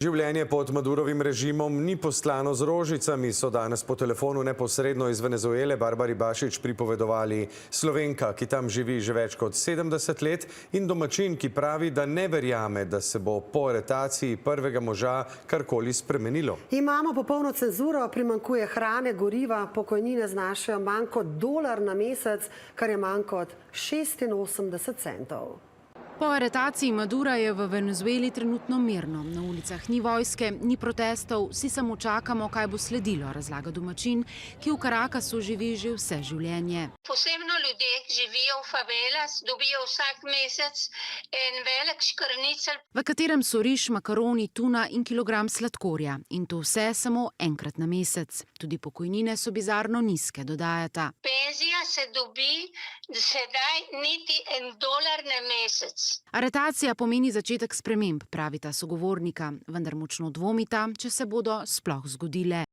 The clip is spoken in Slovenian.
Življenje pod Madurovim režimom ni postlano z rožicami, so danes po telefonu neposredno iz Venezuele Barbari Bašić pripovedovali Slovenka, ki tam živi že več kot 70 let, in domačin, ki pravi, da ne verjame, da se bo po aretaciji prvega moža karkoli spremenilo. Imamo popolno cenzuro, primanjkuje hrane, goriva, pokojnine znašajo manj kot $1 na mesec, kar je manj kot 86 centov. Po aretaciji Madura je v Venezueli trenutno mirno. Na ulicah ni vojske, ni protestov, vsi samo čakamo, kaj bo sledilo, razlaga domačin, ki v Caracasu živi že vse življenje. Posebno ljudje živijo v favelas, dobijo vsak mesec en velik škrnicel, v katerem so riž, makaroni, tuna in kilogram sladkorja. In to vse samo enkrat na mesec. Tudi pokojnine so bizarno nizke, dodajata. penzija se dobi sedaj niti $1 na mesec. Aretacija pomeni začetek sprememb, pravita sogovornika, vendar močno dvomita, če se bodo sploh zgodile.